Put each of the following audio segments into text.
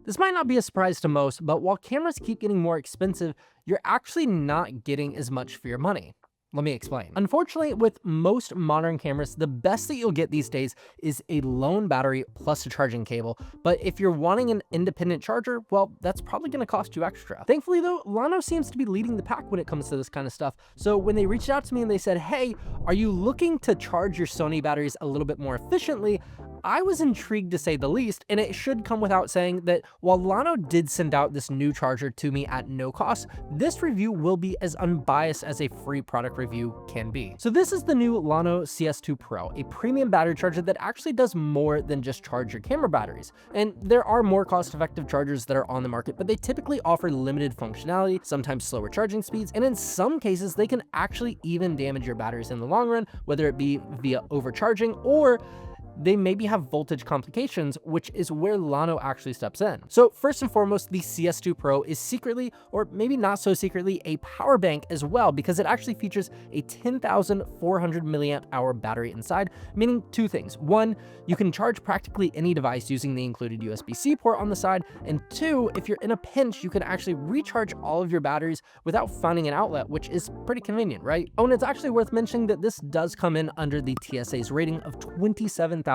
This might not be a surprise to most, but while cameras keep getting more expensive, you're actually not getting as much for your money. Let me explain. Unfortunately, with most modern cameras, the best that you'll get these days is a lone battery plus a charging cable. But if you're wanting an independent charger, well, that's probably going to cost you extra. Thankfully though, Llano seems to be leading the pack when it comes to this kind of stuff. So when they reached out to me and they said, hey, are you looking to charge your Sony batteries a little bit more efficiently? I was intrigued to say the least, and it should come without saying that while Llano did send out this new charger to me at no cost, this review will be as unbiased as a free product review can be. So this is the new Llano CS2 Pro, a premium battery charger that actually does more than just charge your camera batteries. And there are more cost-effective chargers that are on the market, but they typically offer limited functionality, sometimes slower charging speeds, and in some cases, they can actually even damage your batteries in the long run, whether it be via overcharging or they maybe have voltage complications, which is where Llano actually steps in. So first and foremost, the CS2 Pro is secretly, or maybe not so secretly, a power bank as well, because it actually features a 10,400 milliamp hour battery inside, meaning two things. One, you can charge practically any device using the included USB-C port on the side, and two, if you're in a pinch, you can actually recharge all of your batteries without finding an outlet, which is pretty convenient, right? Oh, and it's actually worth mentioning that this does come in under the TSA's rating of 27,000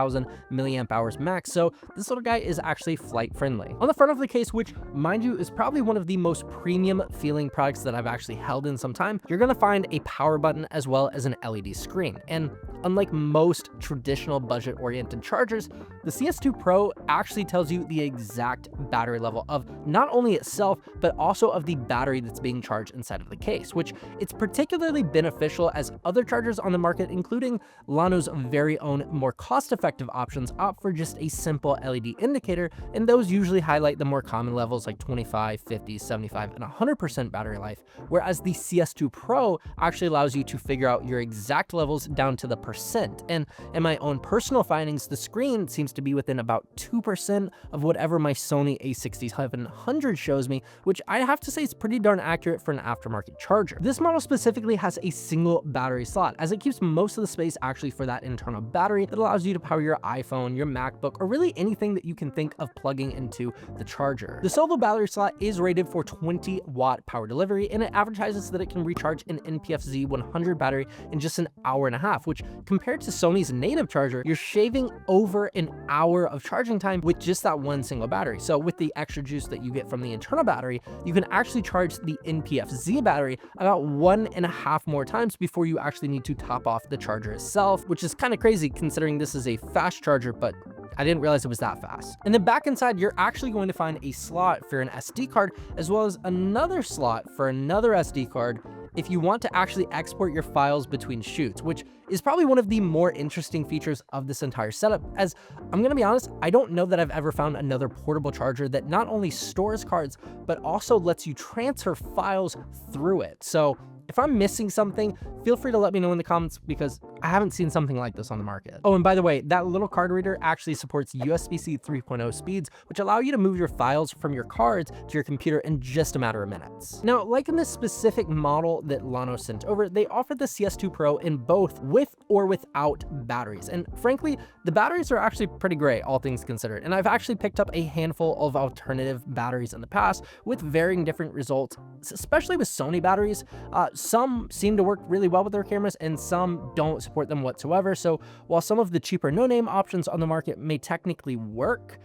milliamp hours max, so this little guy is actually flight friendly. On the front of the case, which mind you is probably one of the most premium feeling products that I've actually held in some time, you're gonna find a power button as well as an LED screen. And unlike most traditional budget oriented chargers, the CS2 Pro actually tells you the exact battery level of not only itself, but also of the battery that's being charged inside of the case, which it's particularly beneficial as other chargers on the market, including Llano's very own more cost-effective options, opt for just a simple LED indicator, and those usually highlight the more common levels like 25, 50, 75, and 100% battery life, whereas the CS2 Pro actually allows you to figure out your exact levels down to the percent. And in my own personal findings, the screen seems to be within about 2% of whatever my Sony a6700 shows me, which I have to say is pretty darn accurate for an aftermarket charger. This model specifically has a single battery slot, as it keeps most of the space actually for that internal battery that allows you to power your iPhone, your MacBook, or really anything that you can think of plugging into the charger. The solo battery slot is rated for 20-watt power delivery, and it advertises that it can recharge an NPFZ 100 battery in just an hour and a half, which compared to Sony's native charger, you're shaving over an hour of charging time with just that one single battery. So with the extra juice that you get from the internal battery, you can actually charge the NPFZ battery about 1.5 more times before you actually need to top off the charger itself, which is kind of crazy considering this is a fast charger, but I didn't realize it was that fast. And then back inside, you're actually going to find a slot for an SD card, as well as another slot for another SD card if you want to actually export your files between shoots, which is probably one of the more interesting features of this entire setup, as I'm gonna be honest, I don't know that I've ever found another portable charger that not only stores cards, but also lets you transfer files through it. So if I'm missing something, feel free to let me know in the comments, because I haven't seen something like this on the market. Oh, and by the way, that little card reader actually supports USB-C 3.0 speeds, which allow you to move your files from your cards to your computer in just a matter of minutes. Now, like in this specific model that Llano sent over, they offer the CS2 Pro in both with or without batteries. And frankly, the batteries are actually pretty great, all things considered. And I've actually picked up a handful of alternative batteries in the past with varying different results, especially with Sony batteries. Some seem to work really well with their cameras and some don't support them whatsoever. So while some of the cheaper no-name options on the market may technically work,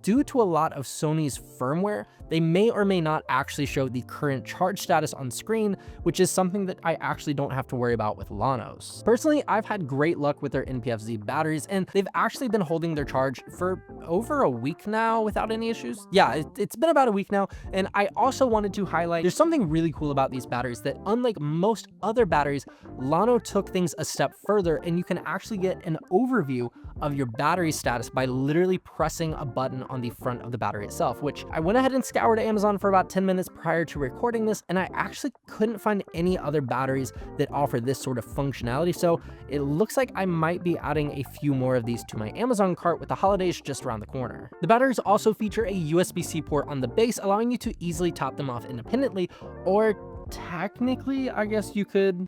due to a lot of Sony's firmware, they may or may not actually show the current charge status on screen, which is something that I actually don't have to worry about with Llano's. Personally, I've had great luck with their NPFZ batteries, and they've actually been holding their charge for over a week now without any issues. Yeah, it's been about a week now, and I also wanted to highlight there's something really cool about these batteries that, unlike most other batteries, Llano took things a step further, and you can actually get an overview of your battery status by literally pressing a button on the front of the battery itself, which I went ahead and scoured Amazon for about 10 minutes prior to recording this, and I actually couldn't find any other batteries that offer this sort of functionality. So it looks like I might be adding a few more of these to my Amazon cart with the holidays just around the corner. The batteries also feature a USB-C port on the base, allowing you to easily top them off independently, or technically, I guess you could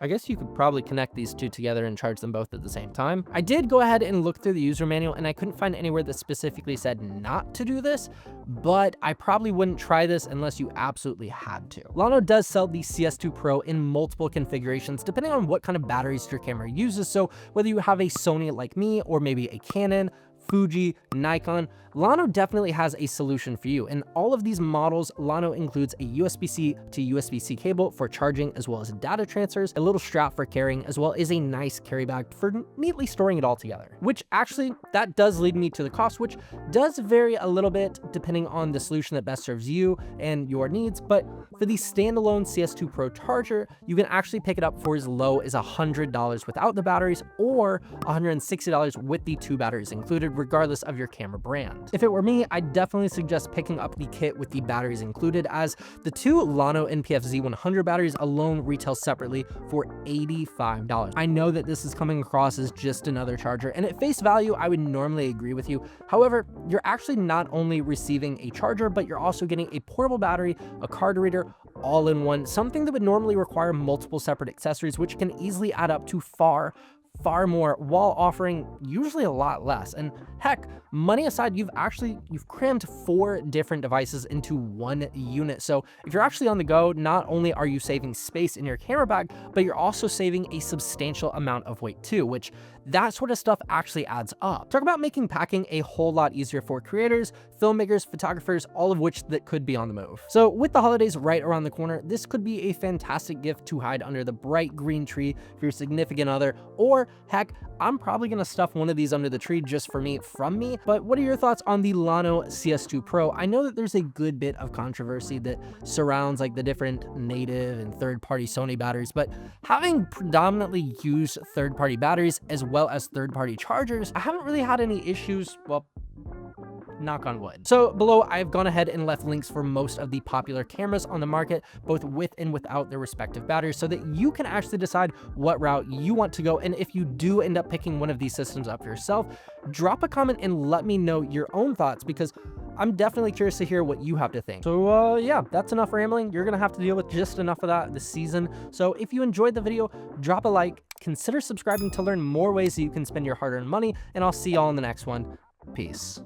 probably connect these two together and charge them both at the same time. I did go ahead and look through the user manual, and I couldn't find anywhere that specifically said not to do this, but I probably wouldn't try this unless you absolutely had to. Llano does sell the CS2 Pro in multiple configurations depending on what kind of batteries your camera uses, so whether you have a Sony like me or maybe a Canon, Fuji, Nikon, Llano definitely has a solution for you. In all of these models, Llano includes a USB-C to USB-C cable for charging, as well as data transfers, a little strap for carrying, as well as a nice carry bag for neatly storing it all together. Which actually, that does lead me to the cost, which does vary a little bit depending on the solution that best serves you and your needs, but for the standalone CS2 Pro charger, you can actually pick it up for as low as $100 without the batteries, or $160 with the 2 batteries included, regardless of your camera brand. If it were me, I'd definitely suggest picking up the kit with the batteries included, as the 2 Llano NPF Z100 batteries alone retail separately for $85. I know that this is coming across as just another charger, and at face value, I would normally agree with you. However, you're actually not only receiving a charger, but you're also getting a portable battery, a card reader, all in one, something that would normally require multiple separate accessories, which can easily add up to far more while offering usually a lot less. And heck, money aside, you've crammed 4 different devices into 1 unit. So if you're actually on the go, not only are you saving space in your camera bag, but you're also saving a substantial amount of weight too, which that sort of stuff actually adds up. Talk about making packing a whole lot easier for creators, filmmakers, photographers, all of which that could be on the move. So with the holidays right around the corner, this could be a fantastic gift to hide under the bright green tree for your significant other, or heck, I'm probably gonna stuff one of these under the tree just for me, from me. But what are your thoughts on the Llano CS2 Pro? I know that there's a good bit of controversy that surrounds like the different native and third-party Sony batteries, but having predominantly used third-party batteries as well as third-party chargers, I haven't really had any issues, well, knock on wood. So below, I've gone ahead and left links for most of the popular cameras on the market, both with and without their respective batteries, so that you can actually decide what route you want to go. And if you do end up picking one of these systems up for yourself, drop a comment and let me know your own thoughts, because I'm definitely curious to hear what you have to think. So yeah, that's enough rambling. You're gonna have to deal with just enough of that this season. So if you enjoyed the video, drop a like, consider subscribing to learn more ways that you can spend your hard-earned money, and I'll see y'all in the next one. Peace.